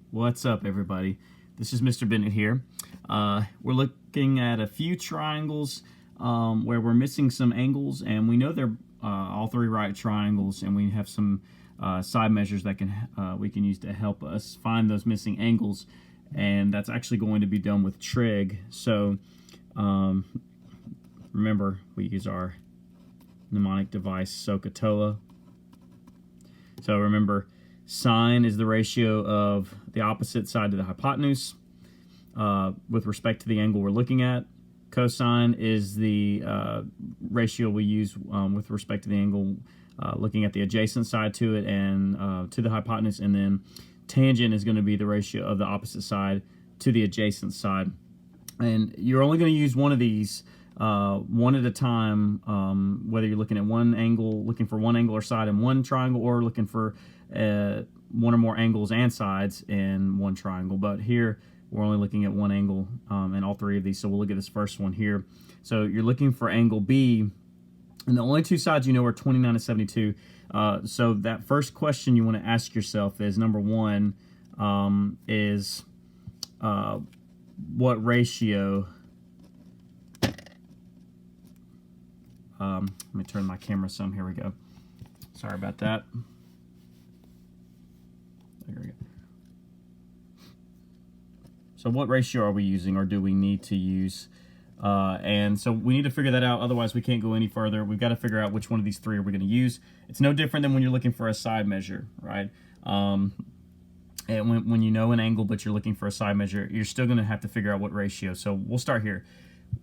What's up, everybody? This is Mr. Bennett here. We're looking at a few triangles where we're missing some angles, and we know they're all three right triangles, and we have some side measures that we can use to help us find those missing angles, and that's actually going to be done with trig. So remember, we use our mnemonic device SOHCAHTOA. So remember, sine is the ratio of the opposite side to the hypotenuse with respect to the angle we're looking at. Cosine is the ratio we use with respect to the angle looking at the adjacent side to it and to the hypotenuse. And then tangent is going to be the ratio of the opposite side to the adjacent side. And you're only going to use one of these one at a time, whether you're looking at one angle, looking for one angle or side in one triangle, or looking for one or more angles and sides in one triangle. But here we're only looking at one angle in all three of these, so we'll look at this first one here. So you're looking for angle B, and the only two sides you know are 29 and 72. So that first question you want to ask yourself is, number one, is what ratio? Let me turn my camera some. Here we go. Sorry about that. There we go. So what ratio are we using, or do we need to use? And so we need to figure that out. Otherwise, we can't go any further. We've got to figure out which one of these three are we going to use. It's no different than when you're looking for a side measure, right? And when you know an angle, but you're looking for a side measure, you're still going to have to figure out what ratio. So we'll start here.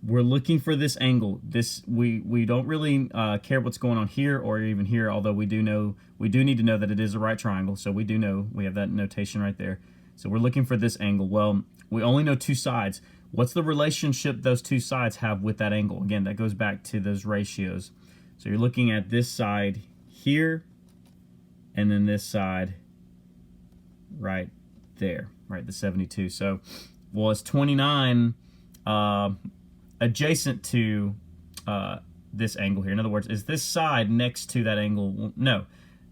We're looking for this angle. We don't really care what's going on here or even here, although we do need to know that it is a right triangle. So we do know, we have that notation right there. So we're looking for this angle. Well, we only know two sides. What's the relationship those two sides have with that angle? Again, that goes back to those ratios. So you're looking at this side here, and then this side right there, right, the 72. So, well, it's 29 adjacent to this angle here. In other words, is this side next to that angle? Well, no,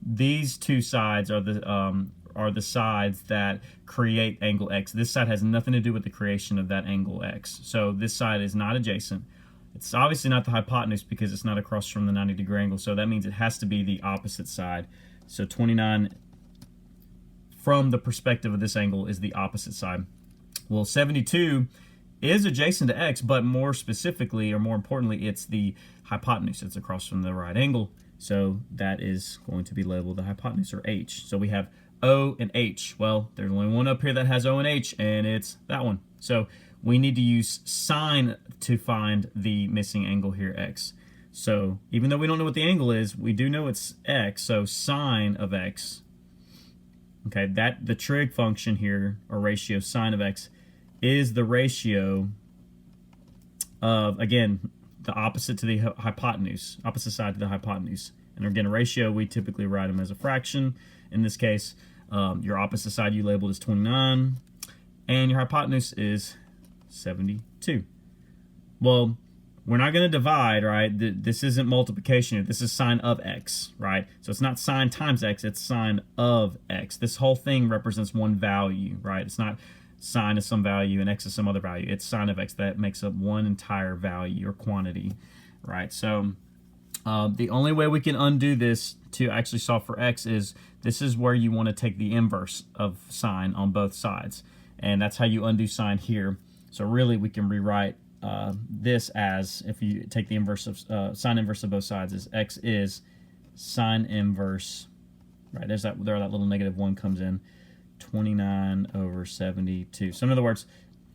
these two sides are the sides that create angle X. This side has nothing to do with the creation of that angle X. So this side is not adjacent. It's obviously not the hypotenuse because it's not across from the 90-degree angle. So that means it has to be the opposite side. So 29 from the perspective of this angle is the opposite side. Well, 72 is adjacent to X, but more specifically, or more importantly, it's the hypotenuse. It's across from the right angle. So that is going to be labeled the hypotenuse, or H. So we have O and H. Well, there's only one up here that has O and H, and it's that one. So we need to use sine to find the missing angle here, X. So even though we don't know what the angle is, we do know it's X. So sine of X, okay, that the trig function here, or ratio sine of X, is the ratio of, again, the opposite to the hypotenuse, opposite side to the hypotenuse. And again, a ratio, we typically write them as a fraction. In this case, your opposite side you labeled as 29, and your hypotenuse is 72. Well, we're not going to divide, right? This isn't multiplication here. This is sine of X, right? So it's not sine times X, it's sine of X. This whole thing represents one value, right? It's not sine is some value and X is some other value. It's sine of X. That makes up one entire value or quantity, right? So the only way we can undo this to actually solve for X is, this is where you want to take the inverse of sine on both sides. And that's how you undo sine here. So really we can rewrite this as, if you take the inverse of sine inverse of both sides, is X is sine inverse, right? There that little negative one comes in, 29 over 72. So in other words,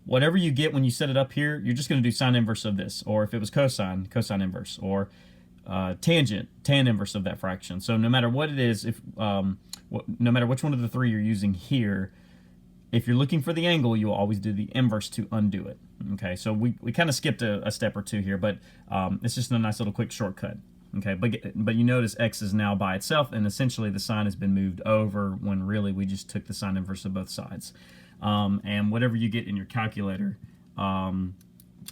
whatever you get when you set it up here, you're just going to do sine inverse of this. Or if it was cosine, cosine inverse. Or tangent, tan inverse of that fraction. So no matter what it is, no matter which one of the three you're using here, if you're looking for the angle, you'll always do the inverse to undo it. Okay, so we kind of skipped a step or two here, but it's just a nice little quick shortcut. Okay, but you notice X is now by itself, and essentially the sign has been moved over when really we just took the sine inverse of both sides. And whatever you get in your calculator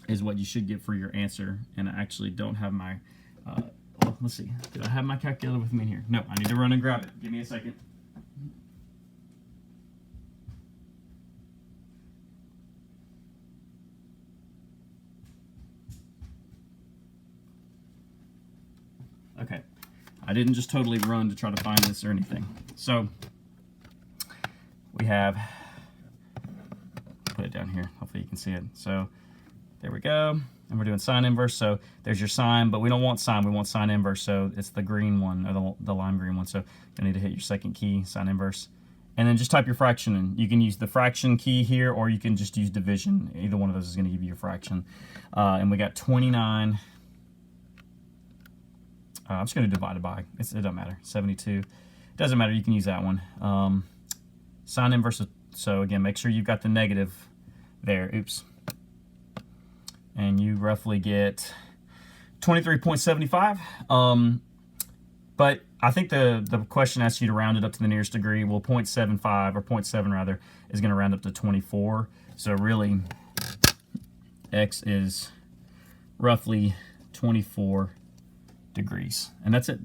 is what you should get for your answer. And I actually don't have my, well, let's see, did I have my calculator with me in here? No, I need to run and grab it. Give me a second. I didn't just totally run to try to find this or anything. So we have, put it down here, hopefully you can see it. So there we go, and we're doing sine inverse, so there's your sine, but we don't want sine, we want sine inverse, so it's the green one, or the lime green one, so you need to hit your second key, sine inverse, and then just type your fraction in. You can use the fraction key here, or you can just use division. Either one of those is going to give you your fraction. And we got 29, I'm just going to divide it by, it doesn't matter, 72, doesn't matter, you can use that one. Sine inverse, so again, make sure you've got the negative there, oops. And you roughly get 23.75. But I think the question asks you to round it up to the nearest degree. Well, 0.75, or 0.7 rather, is going to round up to 24. So really, x is roughly 24 degrees. And that's it.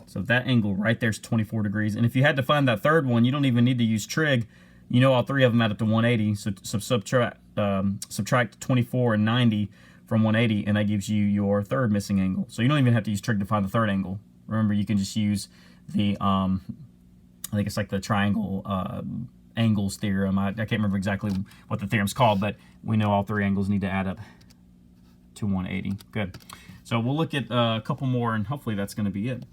So that angle right there is 24 degrees. And if you had to find that third one, you don't even need to use trig. You know all three of them add up to 180. So subtract 24 and 90 from 180, and that gives you your third missing angle. So you don't even have to use trig to find the third angle. Remember, you can just use the, I think it's like the triangle angles theorem. I can't remember exactly what the theorem's called, but we know all three angles need to add up to 180. Good. So we'll look at a couple more, and hopefully that's going to be it.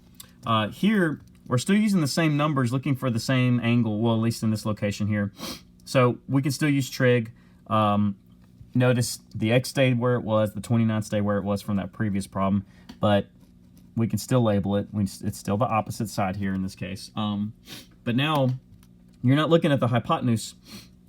Here, we're still using the same numbers, looking for the same angle, well, at least in this location here. So we can still use trig. Notice the x stayed where it was, the 29 stayed where it was from that previous problem, but we can still label it. It's still the opposite side here in this case. But now, you're not looking at the hypotenuse,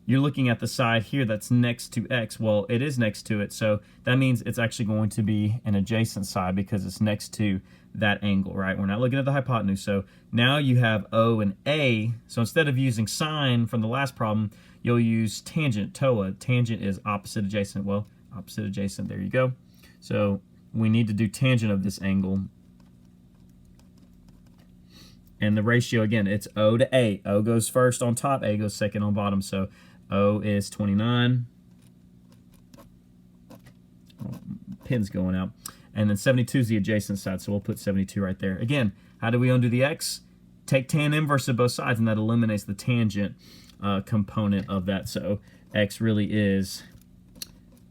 you're looking at the side here that's next to x. Well, it is next to it, so that means it's actually going to be an adjacent side because it's next to that angle, right? We're not looking at the hypotenuse, so now you have O and A. So instead of using sine from the last problem, you'll use tangent, TOA. Tangent is opposite adjacent. Well, opposite adjacent, there you go. So we need to do tangent of this angle. And the ratio, again, it's O to A. O goes first on top, A goes second on bottom. So O is 29. Oh, pin's going out. And then 72 is the adjacent side, so we'll put 72 right there. Again, how do we undo the x? Take tan inverse of both sides, and that eliminates the tangent component of that. So x really is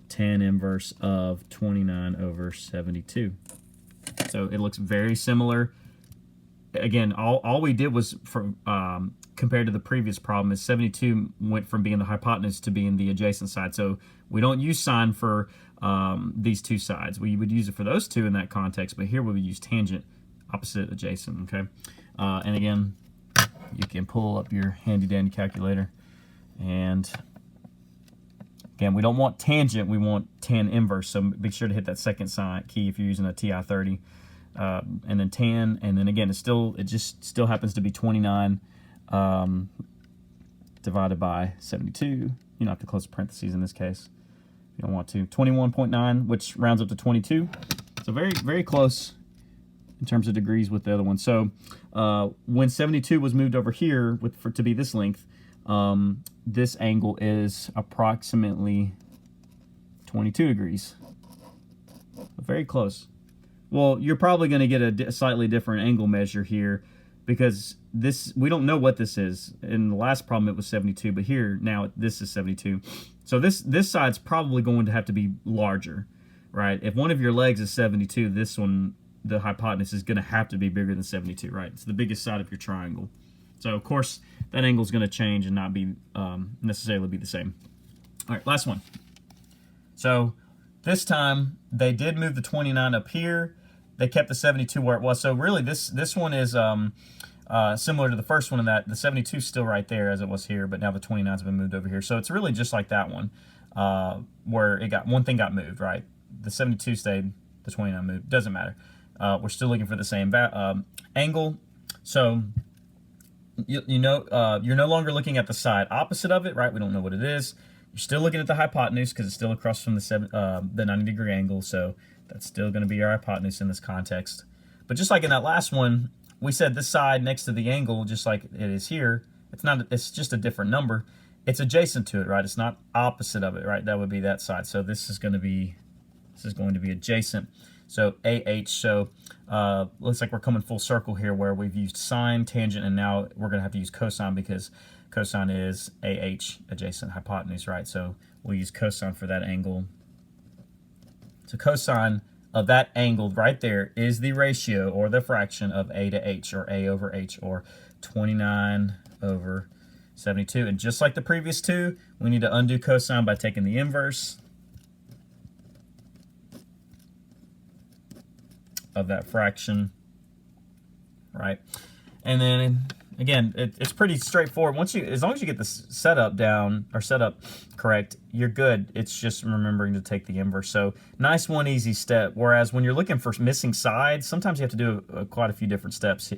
tan inverse of 29 over 72. So it looks very similar. Again, all we did was, from compared to the previous problem, is 72 went from being the hypotenuse to being the adjacent side. So we don't use sine for these two sides. We would use it for those two in that context, but here we would use tangent, opposite, adjacent, okay? And again, you can pull up your handy-dandy calculator. And again, we don't want tangent, we want tan inverse, so be sure to hit that second sign key if you're using a TI-30. And then tan, and then again, it just still happens to be 29 divided by 72. You don't have to close parentheses in this case. You don't want to. 21.9, which rounds up to 22. So very, very close in terms of degrees with the other one. So when 72 was moved over here to be this length, this angle is approximately 22 degrees. Very close. Well, you're probably going to get a slightly different angle measure here because we don't know what this is. In the last problem, it was 72, but here, now, this is 72. So this side's probably going to have to be larger, right? If one of your legs is 72, this one, the hypotenuse, is going to have to be bigger than 72, right? It's the biggest side of your triangle. So, of course, that angle is going to change and not be necessarily be the same. All right, last one. So this time, they did move the 29 up here. They kept the 72 where it was. So really, this one is similar to the first one in that the 72 is still right there as it was here, but now the 29's been moved over here. So it's really just like that one, where one thing got moved, right? The 72 stayed, the 29 moved. Doesn't matter. We're still looking for the same angle. So you're no longer looking at the side opposite of it, right? We don't know what it is. You're still looking at the hypotenuse because it's still across from the 90-degree angle. So that's still going to be our hypotenuse in this context. But just like in that last one, we said this side next to the angle, just like it is here, it's just a different number. It's adjacent to it, right? It's not opposite of it, right? That would be that side. So this is going to be adjacent. So AH, so looks like we're coming full circle here where we've used sine, tangent, and now we're going to have to use cosine because cosine is AH, adjacent hypotenuse, right? So we'll use cosine for that angle. So cosine of that angle right there is the ratio or the fraction of A to H, or A over H, or 29 over 72. And just like the previous two, we need to undo cosine by taking the inverse of that fraction, right? And then again, it's pretty straightforward. As long as you get the setup down or setup correct, you're good. It's just remembering to take the inverse. So nice one easy step. Whereas when you're looking for missing sides, sometimes you have to do quite a few different steps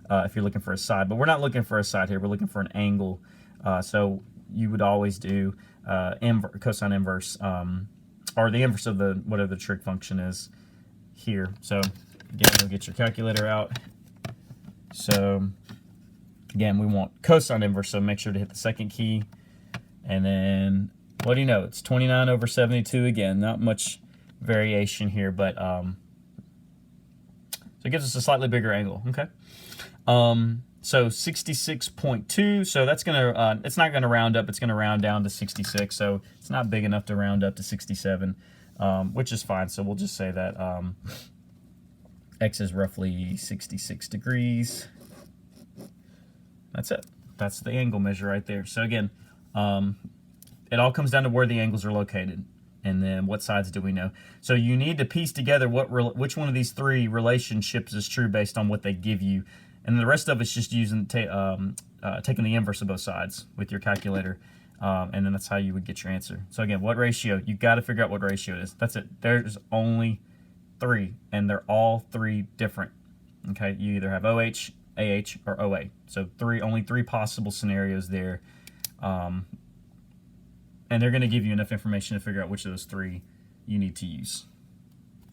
if you're looking for a side. But we're not looking for a side here. We're looking for an angle. So you would always do cosine inverse, or the inverse of whatever the trig function is here. So again, you'll get your calculator out. So again, we want cosine inverse, so make sure to hit the second key. And then, what do you know? It's 29 over 72 again. Not much variation here, but so it gives us a slightly bigger angle, okay? So 66.2, so that's gonna, it's not gonna round up, it's gonna round down to 66, so it's not big enough to round up to 67, which is fine. So we'll just say that X is roughly 66 degrees. That's it. That's the angle measure right there. So again, it all comes down to where the angles are located, and then what sides do we know. So you need to piece together which one of these three relationships is true based on what they give you, and the rest of it's just using taking the inverse of both sides with your calculator, and then that's how you would get your answer. So again, what ratio? You got to figure out what ratio it is. That's it. There's only three, and they're all three different. Okay, you either have OH, AH, or OA. So only three possible scenarios there. And they're going to give you enough information to figure out which of those three you need to use.